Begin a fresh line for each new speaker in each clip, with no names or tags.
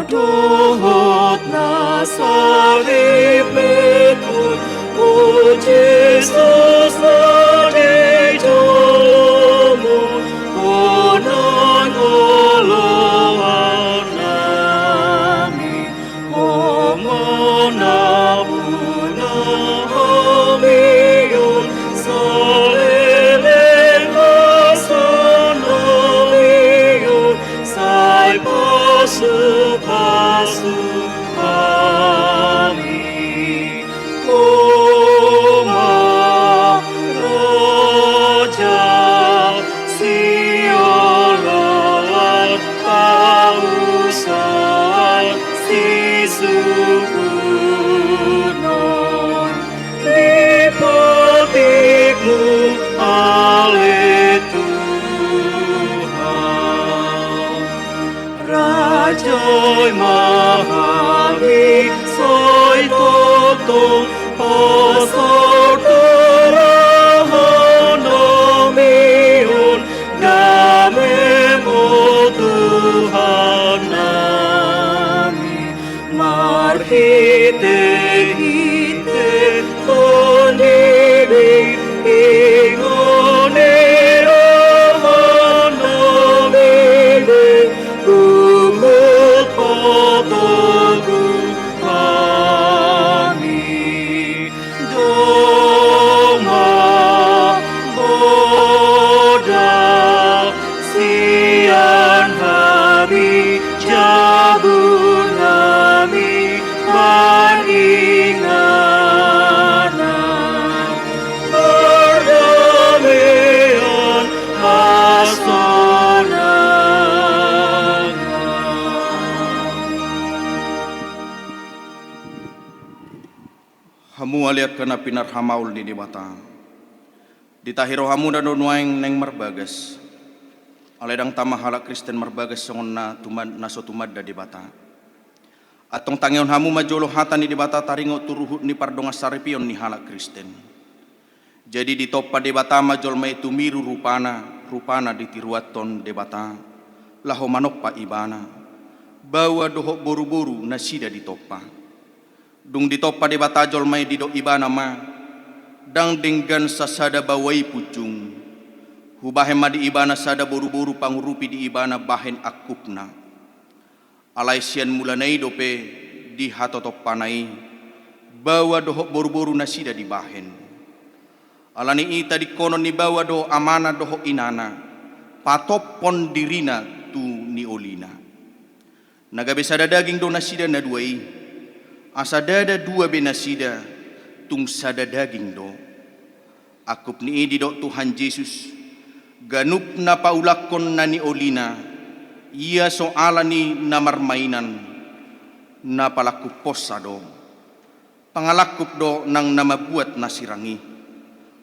dohot na salib metun, O Jesus na di jolomu, O nangoloan nami, O manabuna amiyun, saleleng asanamiyun, sai pasu kami. Koma Raja Sion pausan si sugunon, lipatikmu ale Tuhan. Rajoi mahami soi toto pasar terahanomiun, damemu Tuhan nami, marhite tondiri ingone rahanomiwe, umut potogu kami. Doma boda sian kami, jabun kami maringana, perdamaian asanana.
Hamu aliat kena pinar hamaul di debata. Ditahiro hamu dan donuaing neng merbagas. Aledang tamah halak Kristen merbagas songon na tumad naso tumad da debata. Atong tangion hamu majolo hata ni debata taringo turuhut ni pardonga saripion ni halak Kristen. Jadi di topa debata majol mai tumiru rupana ditiruaton debata. Laho manoppa ibana. Bawa dohok boru-boru nasida di topa. Dung di topa debata jol mai di do ibana ma. Dang denggan sasada bawai pujung. Hubahem ma di ibana sada boru-boru pangurupi di ibana bahen akupna. Alai sian mulanai dope di hatotop panai. Bawa dohok boru-boru nasida di bahen. Alani ita di konon ni bawa do amana dohok inana. Patopon dirina tu ni olina. Nagabe sada daging do nasida na duai. Asa dada dua benasida tung sada daging do. Akup ni di do Tuhan Yesus. Ganup na paulakon na ni olina. Ia soalani na marmainan. Na palakup posa do. Pangalakup do nang namabuat na sirangi.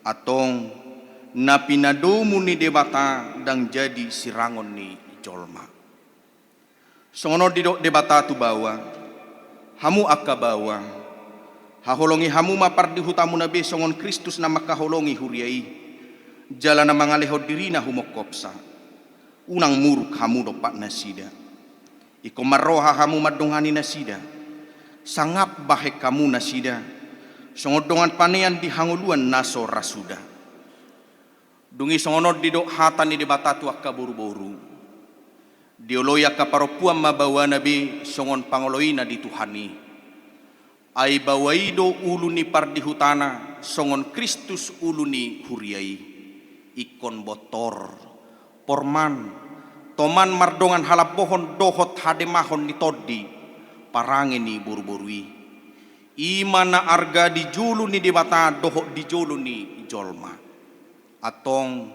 Atong na pinadomu ni debata dang jadi sirangon ni jolma. Songono di do debata tu bawa. Hamu akka bawa. Haholongi hamu mapardi hutamu nabe songon Kristus na makaholongi huriai. Jala na mangaleho dirina humokopsa. Unang muruk hamu dopat nasida. Iko maroha hamu madongani nasida. Sangap bahek kamu nasida. Songodongan panean di hanguluan naso rasuda. Dungi songonod di do hata ni debata tu akka boru-boru. Dioloya kaparopuan mabawa nabi songon pangoloina di Tuhani. Ai bawaido ulu ni pardihutana songon Kristus ulu ni huriai. Ikon botor, porman, toman mardongan halap pohon dohot hademahon ni todi, parange ni buru-burui. Imana arga di julu ni debata dohot di julu ni jolma. Atong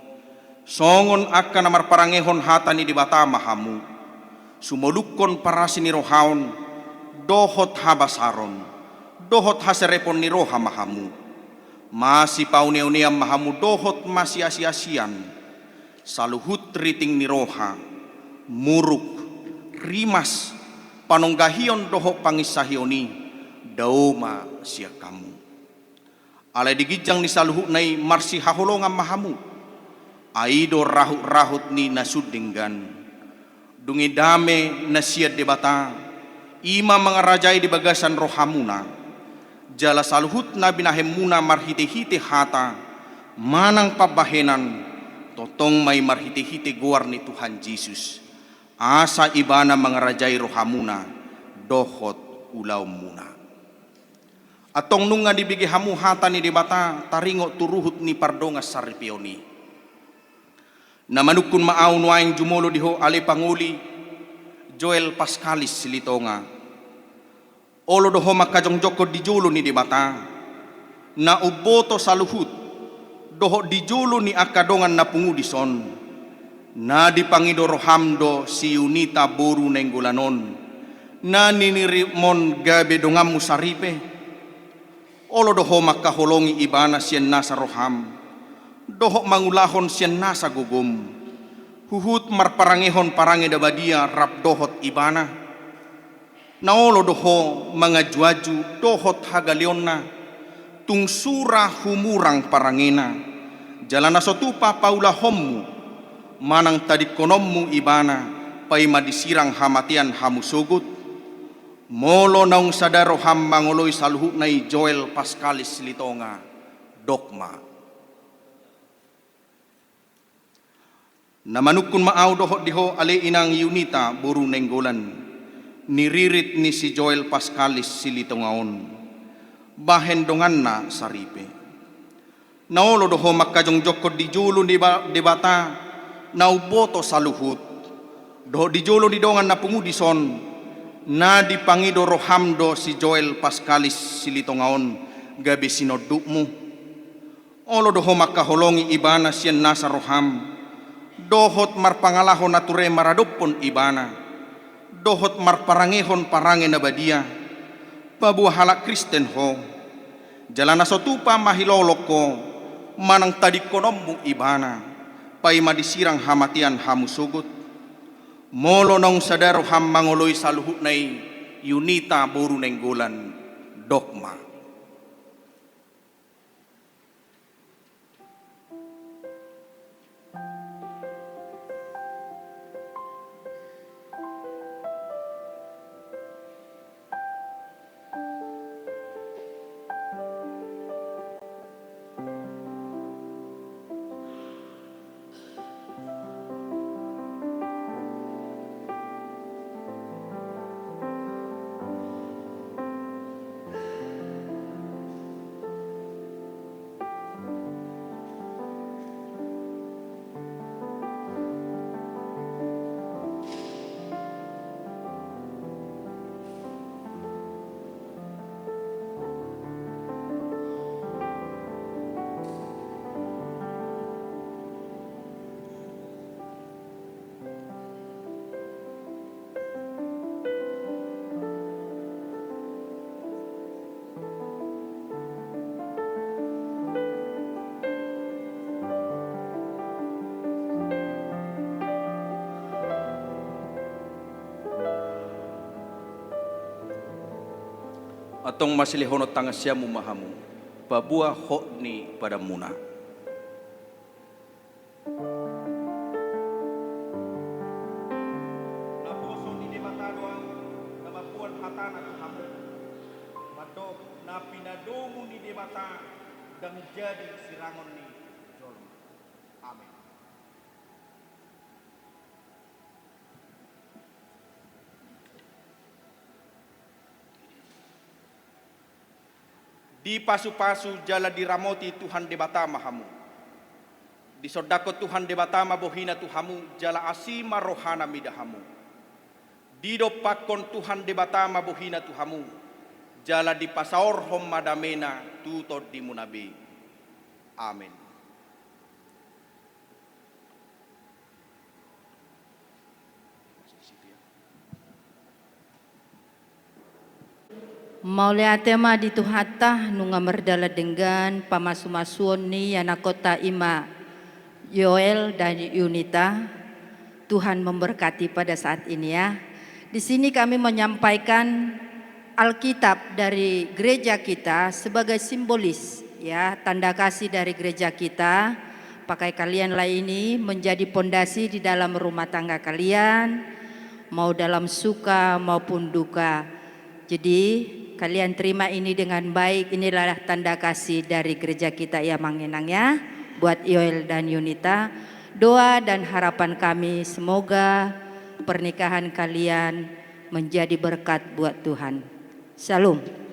songon akan namar parangehon hata ni debata mahamu. Sumolukon parasi ni rohaon dohot habasaron. Dohot haserepon ni roha mahamu. Masih paune-uneam mahamu dohot masih asi-asian. Saluhut riting ni roha. Muruk, rimas, panonggahion dohot pangisahioni. Dauma sia kamu. Alai digijang ni saluhut nai marsi haholongan mahamu. Aido rahut-rahut ni nasudinggan. Dungi dame nasiat debata. Ima mangarajai di bagasan rohamuna, jala saluhut na binahemuna marhite-hite hata, manang pabahenan, totong may marhite-hite guar ni Tuhan Yesus. Asa ibana mangarajai rohamuna, dohot ulaw muna. Atong nunga dibigi hamu hata ni dibata, taringo turuhut ni pardonga saripioni. Namanukun maaw nuaing jumolo diho ale panguli, Joel Pascalis Silitonga. Olo doho makajongjoko di julo ni dibata, na uboto saluhut, doho di julo ni akadongan na pungudison, na dipangido rohamdo si Unita boru nenggulanon, na ninirimon gabe dongamu saripe. Olo doho makaholongi ibana siyan nasa roham, doho mangulahon siyan nasa gugum, huhut marparangehon parange dabadia rap dohot ibana. Naolo doho mga juaju dohot hagalionna, tungsura humurang parangena, jalana sotupa paula hommu, manang tadikonommu ibana, pay madisirang hamatian hamusugut, molo naung sadaro ham mangoloy saluhut na Joel Pascalis Silitonga, dogma. Namanukun maaw dohot diho ale inang Unita buru nenggolan, niririt ni si Joel Pascalis Silitongaon, bahendongan na saripe. Naolo doho makajongjokod di julo di bata, nauboto saluhut, doho di julo di dongan na pungudison, na dipangido rohamdo si Joel Pascalis Silitongaon, gabi sinodukmu. Olo doho makaholongi ibana siyan nasa roham, dohot marpangalahon na ture maradupon ibana, dohot marparangehon parange na badia, pabuhala Kristen ho, jalana sotupa mahilolok ko, manang tadikonommu ibana, pay madisirang hamatian hamusugot, molo nong sadaro ham mangoloy saluhut nay Unita boru nenggolan, dogma. Atong masilihonot tangas siya mumahamu, pabuah ho ni pada muna. Napuso ni debatadwang kamapuan hatana tuhamu, madog na pinadomu ni debata dan jadi sirangon ni jolma. Amin. Di pasu-pasu jala diramoti Tuhan debata mahamu. Di sodako Tuhan debata mabohina tuhamu jala asima rohana midahamu. Di dopakon Tuhan debata mabohina tuhamu jala di pasaor hom madamena tutod di munabi. Amin.
Maulea tema di tuhata nunga merdala dengan pamasu-masuon ni yanakota ima Joel dan Unita. Tuhan memberkati pada saat ini ya. Di sini kami menyampaikan Alkitab dari gereja kita sebagai simbolis ya, tanda kasih dari gereja kita. Pakai kalianlah ini menjadi pondasi di dalam rumah tangga kalian, mau dalam suka maupun duka. Jadi kalian terima ini dengan baik. Inilah tanda kasih dari gereja kita ya Mangenang ya, buat Yoel dan Yunita. Doa dan harapan kami semoga pernikahan kalian menjadi berkat buat Tuhan. Shalom.